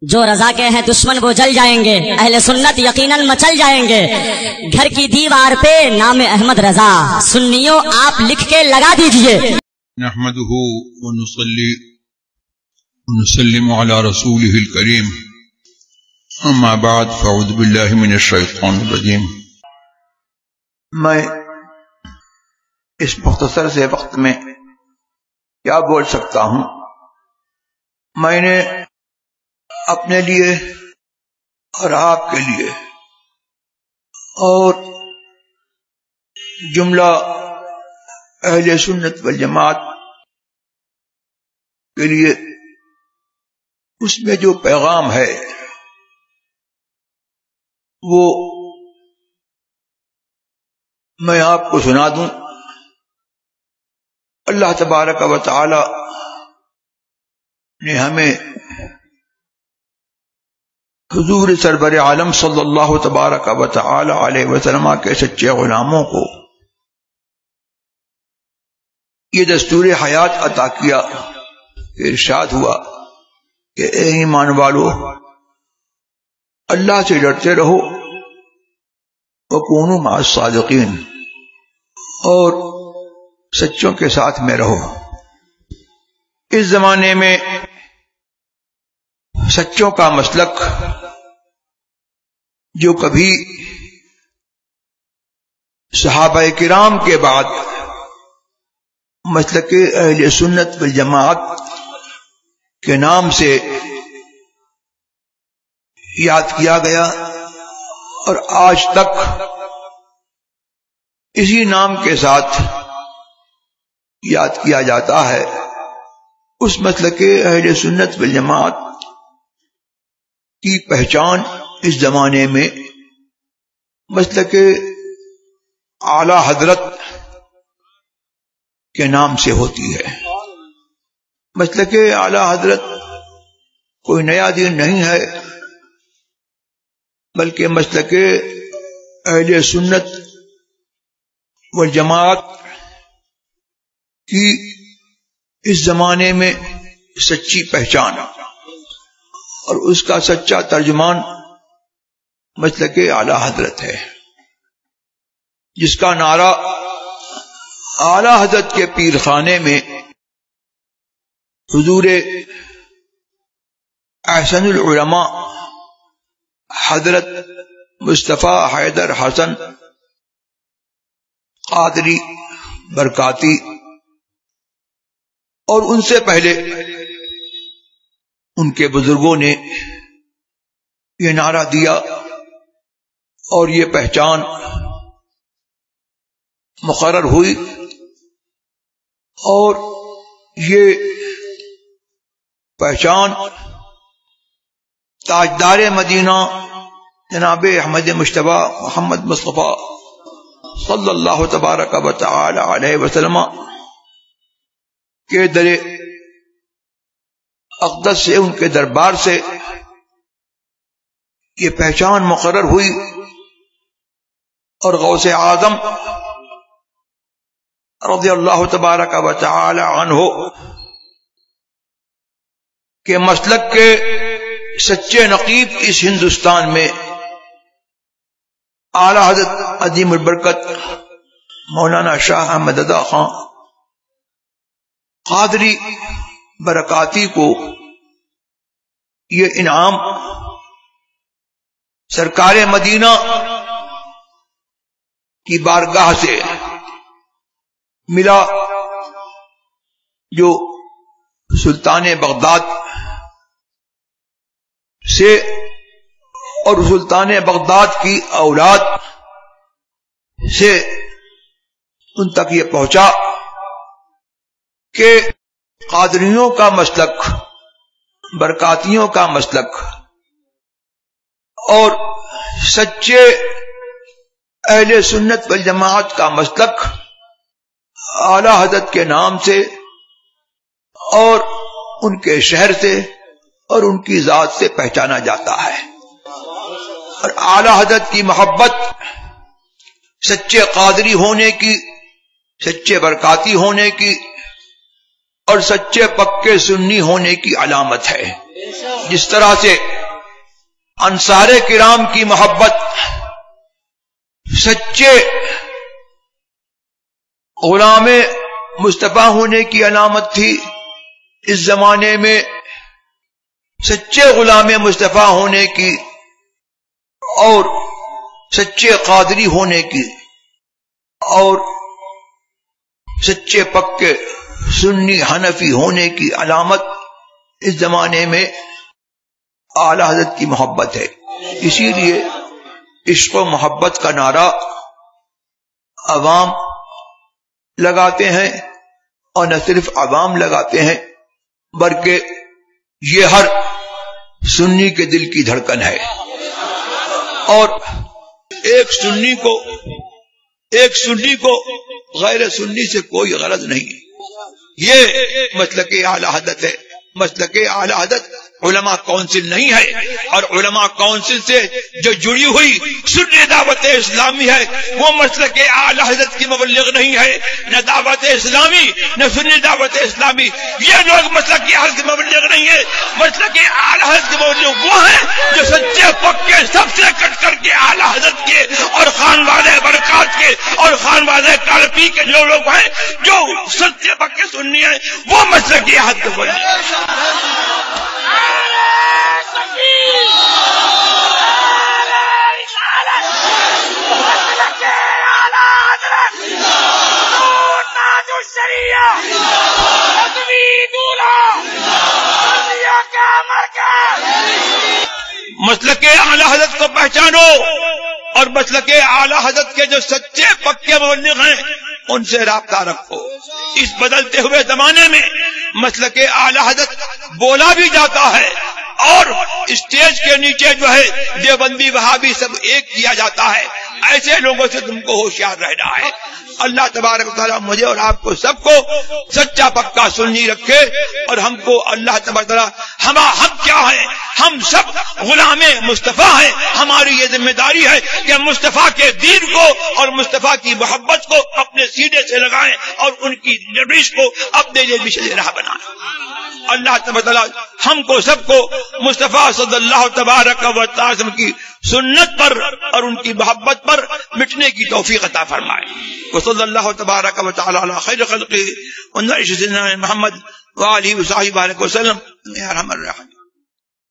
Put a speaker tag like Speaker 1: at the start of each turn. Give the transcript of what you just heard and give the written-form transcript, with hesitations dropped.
Speaker 1: جو رضا کے ہیں دشمن وہ جل جائیں گے، اہل سنت یقیناً مچل جائیں گے۔ گھر کی دیوار پہ نام احمد رضا، سنیوں آپ لکھ کے لگا دیجئے۔
Speaker 2: نحمده ونصلي ونسلم على رسوله الكريم، اما بعد فاعوذ بالله من الشیطان الرجیم۔
Speaker 3: میں اس مختصر سے وقت میں کیا بول سکتا ہوں؟ میں نے اپنے لیے اور آپ کے لیے اور جملہ اہل سنت والجماعت کے لیے اس میں جو پیغام ہے وہ میں آپ کو سنا دوں۔ اللہ تبارک و تعالی نے ہمیں حضور سرور عالم صلی اللہ تبارک و تعالی علیہ وسلم کے سچے غلاموں کو یہ دستور حیات عطا کیا۔ ارشاد ہوا کہ اے ایمان والو، اللہ سے ڈرتے رہو وکونوا مع الصادقین، اور سچوں کے ساتھ میں رہو۔ اس زمانے میں سچوں کا مسلک جو کبھی صحابہ کرام کے بعد مسلک اہل سنت والجماعت کے نام سے یاد کیا گیا اور آج تک اسی نام کے ساتھ یاد کیا جاتا ہے، اس مسلک اہل سنت والجماعت کی پہچان اس زمانے میں مسلک اعلی حضرت کے نام سے ہوتی ہے۔ مسلک اعلی حضرت کوئی نیا دین نہیں ہے، بلکہ مسلک اہل سنت والجماعت کی اس زمانے میں سچی پہچان اور اس کا سچا ترجمان مسلک اعلی حضرت ہے، جس کا نعرہ اعلی حضرت کے پیر خانے میں حضور احسن العلماء حضرت مصطفیٰ حیدر حسن قادری برکاتی اور ان سے پہلے ان کے بزرگوں نے یہ نعرہ دیا اور یہ پہچان مقرر ہوئی، اور یہ پہچان تاجدار مدینہ جناب احمد مجتبی محمد مصطفیٰ صلی اللہ تبارک و تعالی علیہ وسلم کے در اقدس سے، ان کے دربار سے یہ پہچان مقرر ہوئی، اور غوث اعظم رضی اللہ تبارک و تعالی عنہ کے مسلک کے سچے نقیب اس ہندوستان میں اعلی حضرت عظیم البرکت مولانا شاہ احمد رضا خان قادری برکاتی کو یہ انعام سرکار مدینہ کی بارگاہ سے ملا، جو سلطان بغداد سے اور سلطان بغداد کی اولاد سے ان تک یہ پہنچا کہ قادریوں کا مسلک، برکاتیوں کا مسلک اور سچے اہل سنت والجماعت کا مسلک اعلی حضرت کے نام سے اور ان کے شہر سے اور ان کی ذات سے پہچانا جاتا ہے، اور اعلی حضرت کی محبت سچے قادری ہونے کی، سچے برکاتی ہونے کی اور سچے پکے سنی ہونے کی علامت ہے. جس طرح سے انصار کرام کی محبت سچے غلام مصطفیٰ ہونے کی علامت تھی، اس زمانے میں سچے غلام مصطفیٰ ہونے کی اور سچے قادری ہونے کی اور سچے پکے سنی حنفی ہونے کی علامت اس زمانے میں اعلی حضرت کی محبت ہے. اسی لیے عشق و محبت کا نعرہ عوام لگاتے ہیں، اور نہ صرف عوام لگاتے ہیں بلکہ یہ ہر سنی کے دل کی دھڑکن ہے. اور ایک سنی کو غیر سنی سے کوئی غرض نہیں. یہ مسلک اعلی حضرت ہے. مسلک اعلی حضرت علماء کونسل نہیں ہے، اور علماء کونسل سے جو جڑی ہوئی سنی دعوت اسلامی ہے وہ مسلک اعلی حضرت کی مبلغ نہیں ہے. نہ دعوت اسلامی نہ سنی دعوت اسلامی یہ لوگ مسلک اعلی حضرت کی مبلغ نہیں ہے. مسلک اعلی حضرت کی مبلغ وہ ہیں جو سچے پکے سب سے کٹ کر کے اعلی حضرت کے اور خان والے برکات کے اور خان والے کالپی کے جو لوگ ہیں جو سچے پکے سنی ہیں وہ مسلک اعلی حضرت کو مسلک اعلی حضرت کو پہچانو، اور مسلک اعلی حضرت کے جو سچے پکے مبلغ ہیں ان سے رابطہ رکھو. اس بدلتے ہوئے زمانے میں مسلک اعلی حضرت بولا بھی جاتا ہے اور اسٹیج کے نیچے جو ہے دیوبندی وہابی سب ایک کیا جاتا ہے. ایسے لوگوں سے تم کو ہوشیار رہنا ہے. اللہ تبارک و تعالیٰ مجھے اور آپ کو سب کو سچا پکا سنی رکھے، اور ہم کو اللہ تبارک و تعالیٰ ہم کیا ہیں؟ ہم سب غلام مصطفیٰ ہیں. ہماری یہ ذمہ داری ہے کہ مصطفیٰ کے دین کو اور مصطفیٰ کی محبت کو اپنے سینے سے لگائیں اور ان کی نبیش کو اپنے لیے مشعل راہ بنائیں. اللہ تبارک و تعالیٰ ہم کو سب کو مصطفیٰ صلی اللہ تبارک و تعالی کی سنت پر اور ان کی محبت پر مٹنے کی توفیق عطا فرمائے. وصلی اللہ تبارک و تعالی علی خیر خلقہ سیدنا محمد وآلہ وصحبہ وسلم یا ارحم الراحمین.